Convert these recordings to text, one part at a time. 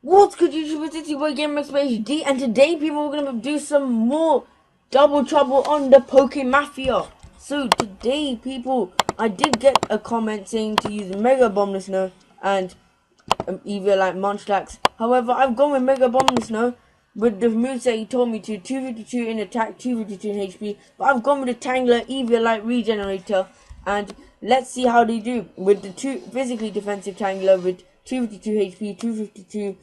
What's good, YouTube? It's your boy GamerXpertHD, and today people are gonna do some more Double Trouble on the Pokemafia. So today, people, I did get a comment saying to use Mega Bomb Snow and either like Munchlax. However, I've gone with Mega Bomb Snow with the moveset he told me to, 252 in attack, 252 in HP. But I've gone with the Tangler Eevee Light Regenerator, and let's see how they do with the two physically defensive Tangler with 252 HP, 252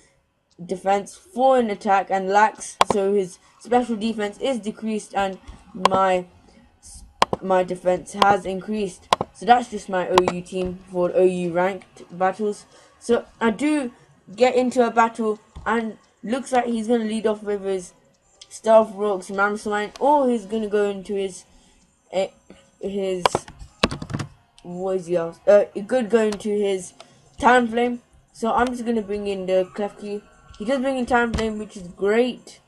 defense, 4 in attack, and lax, so his special defense is decreased and my defense has increased. So that's just my OU team for OU ranked battles. So I do get into a battle and looks like he's going to lead off with his Stealth Rocks, Mamswine, or he's going to go into his what is he else? It could go into his Talonflame. So I'm just going to bring in the Klefki. He does bring in Talonflame, which is great.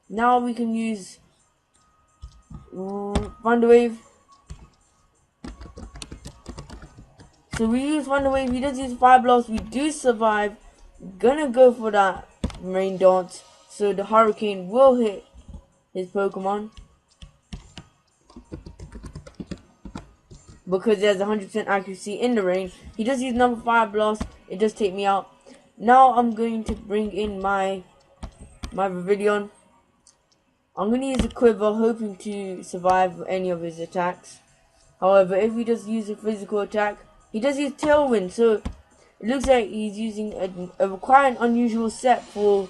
Now we can use Thunder Wave. So we use Thunder Wave. He does use Fire Blast. We do survive. Gonna go for that Rain Dance. So the Hurricane will hit his Pokemon, because there's 100% accuracy in the rain. He does use number 5 Blast. It does take me out. Now I'm going to bring in my Viridion. I'm going to use a Quiver, hoping to survive any of his attacks. However, if he does use a physical attack, he does use Tailwind. So it looks like he's using a quite an unusual set for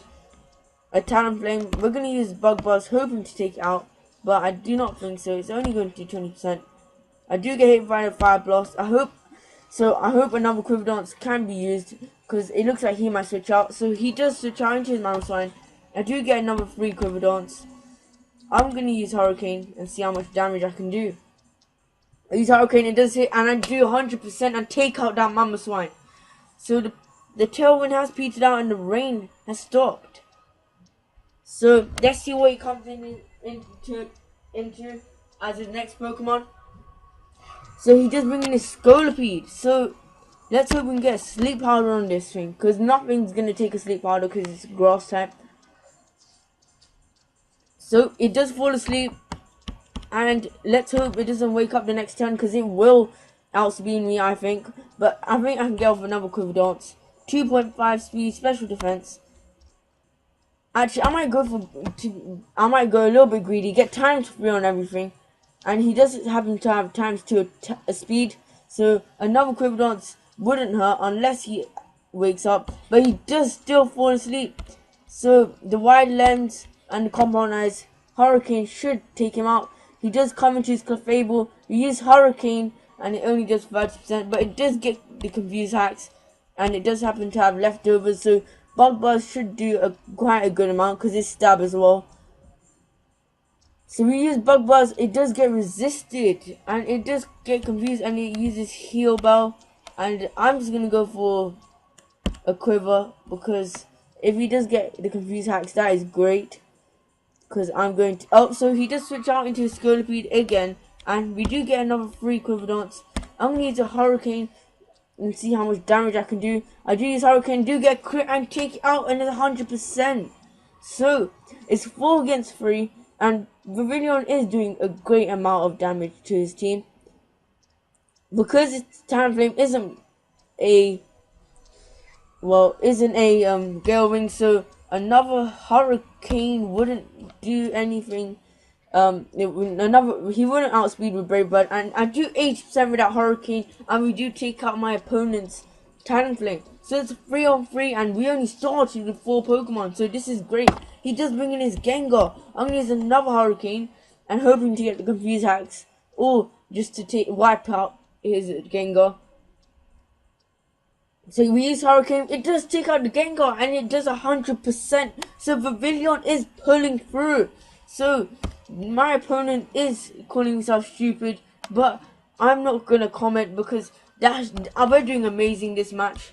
a Talonflame. We're going to use Bug Buzz, hoping to take it out, but I do not think so. It's only going to do 20%. I do get hit by a Fire Blast. I hope another Quiver Dance can be used, because it looks like he might switch out. So he does switch out into his Mamswine. I do get another 3 Quiver Dance. I'm going to use Hurricane and see how much damage I can do. I use Hurricane, it does hit, and I do 100% and take out that Mamswine. So the Tailwind has petered out and the rain has stopped. So let's see what he comes into as his next Pokemon. So he does bring in his Scolipede. So let's hope we can get a Sleep Powder on this thing, because nothing's going to take a Sleep Powder because it's Grass type. So it does fall asleep, and let's hope it doesn't wake up the next turn, because it will outspeed me, I think. But I think I can get off another Quiver Dance. 2.5 speed, special defense. Actually, I might go a little bit greedy, get ×3 on everything. And he doesn't happen to have ×2 a speed, so another Quiver Dance wouldn't hurt unless he wakes up. But he does still fall asleep. So the Wide Lens and the Compound Eyes Hurricane should take him out. He does come into his Clefable. We use Hurricane and it only does 30%, but it does get the Confuse Hacks, and it does happen to have leftovers. So Bug Buzz should do quite a good amount, because it's Stab as well. So we use Bug Buzz, it does get resisted, and it does get confused, and it uses Heal Bell. And I'm just going to go for a Quiver, because if he does get the Confuse Hacks, that is great. Because I'm going to... Oh, so he does switch out into his Scolipede again, and we do get another 3 Quiver Dance. I'm going to use a Hurricane and see how much damage I can do. I do use Hurricane, do get crit, and take it out another 100%. So it's 4 against 3. And Viridion is doing a great amount of damage to his team, because its Talonflame isn't a Gale Ring, so another Hurricane wouldn't do anything. He wouldn't outspeed with Brave Bird, and I do 80% with that Hurricane, and we do take out my opponent's Talonflame. So it's 3 on 3, and we only started with 4 Pokemon, so this is great. He does bring in his Gengar. I'm going to use another Hurricane, and hoping to get the Confuse Hacks, or just to wipe out his Gengar. So we use Hurricane, it does take out the Gengar, and it does 100%. So Viridion is pulling through. So my opponent is calling himself stupid, but I'm not going to comment, because we're doing amazing this match.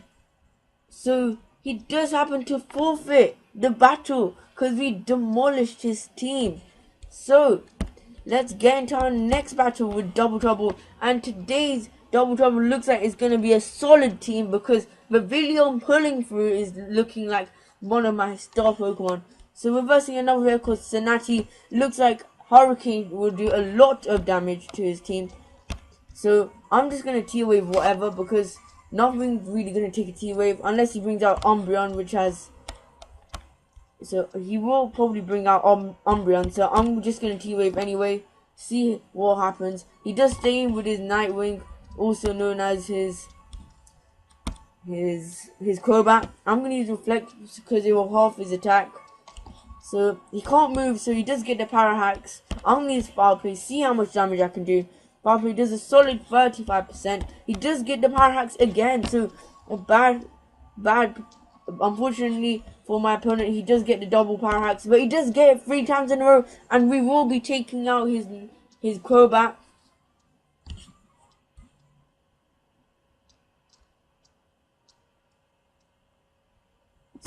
So he does happen to forfeit the battle, because we demolished his team. So let's get into our next battle with Double Trouble. And today's Double Trouble looks like it's going to be a solid team, because Viridion pulling through is looking like one of my star Pokemon. So reversing another here called Sanati. Looks like Hurricane will do a lot of damage to his team. So I'm just going to T-Wave whatever, because nothing's really going to take a T-Wave unless he brings out Umbreon, which has... So he will probably bring out Umbreon, so I'm just going to T-Wave anyway. See what happens. He does stay in with his Nightwing, also known as his Crobat. I'm going to use Reflect because it will half his attack. So he can't move, so he does get the Power Hacks. I'm going to use Foul Play, see how much damage I can do. Foul Play does a solid 35%. He does get the Power Hacks again, so a bad. Unfortunately for my opponent, he does get the double Power Hacks, but he does get it 3 times in a row, and we will be taking out his Crobat.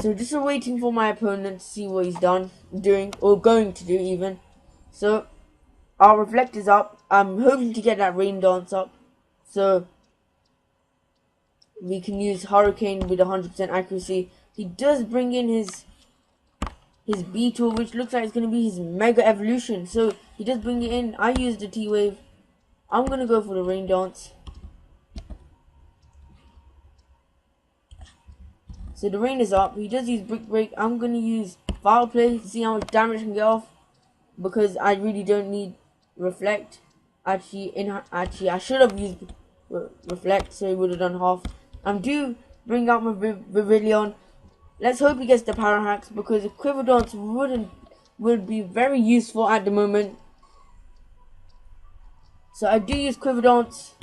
So just waiting for my opponent to see what he's doing, or going to do even. So our Reflect is up. I'm hoping to get that Rain Dance up, so we can use Hurricane with 100% accuracy. He does bring in his Beetle, which looks like it's going to be his Mega Evolution. So he does bring it in. I use the T-Wave. I'm going to go for the Rain Dance. So the rain is up. He does use Brick Break. I'm going to use Foul Play to see how much damage I can get off, because I really don't need Reflect. Actually, I should have used Reflect, so he would have done half. I'm due bring out my Vivillon. Let's hope he gets the Power Hacks, because a Quiver Dance would be very useful at the moment. So I do use Quiver Dance.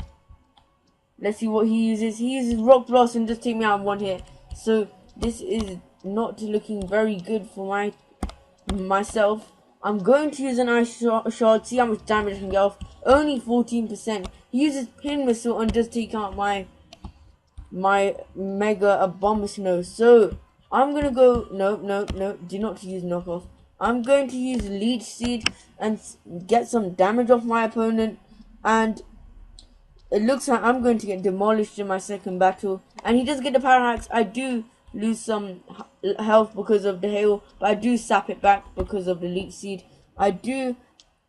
Let's see what he uses. He uses Rock Blast and just take me out in 1 hit. So this is not looking very good for myself. I'm going to use an Ice Shard, see how much damage I can get off. Only 14%. He uses Pin Missile and just take out my Mega Abomasnow. So I'm gonna go no, do not use knockoff. I'm going to use Leech Seed and get some damage off my opponent, and it looks like I'm going to get demolished in my second battle. And he does get the Power Hacks. I do lose some health because of the hail, but I do sap it back because of the Leech Seed. I do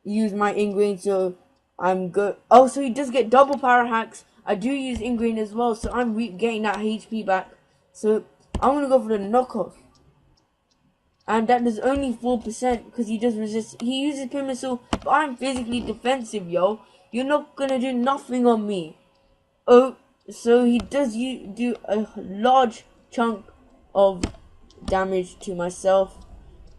use my Ingrain, so I'm good. Oh, so he does get double Power Hacks. I do use Ingrain as well, so I'm getting that HP back. So I'm going to go for the knockoff. And that is only 4% because he does resist. He uses Pin Missile, but I'm physically defensive, yo. You're not going to do nothing on me. Oh, so he does do a large chunk of damage to myself.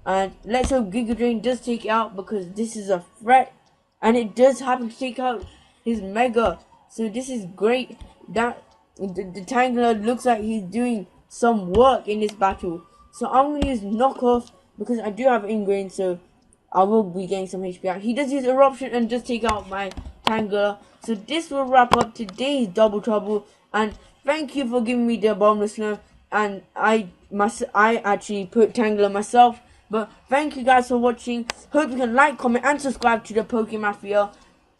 And let's hope Giga Drain does take it out, because this is a threat. And it does happen to take out his Mega. So this is great. That the Tangler looks like he's doing some work in this battle. So I'm going to use Knockoff because I do have Ingrain, so I will be getting some HP out. He does use Eruption and just take out my Tangler. So this will wrap up today's Double Trouble. And thank you for giving me the Abomasnow. And I actually put Tangler myself. But thank you guys for watching. Hope you can like, comment, and subscribe to the Pokemafia.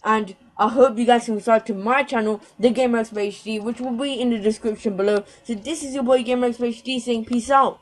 And I hope you guys can subscribe to my channel, the GamerXpertHD, which will be in the description below. So this is your boy GamerXpertHD saying peace out.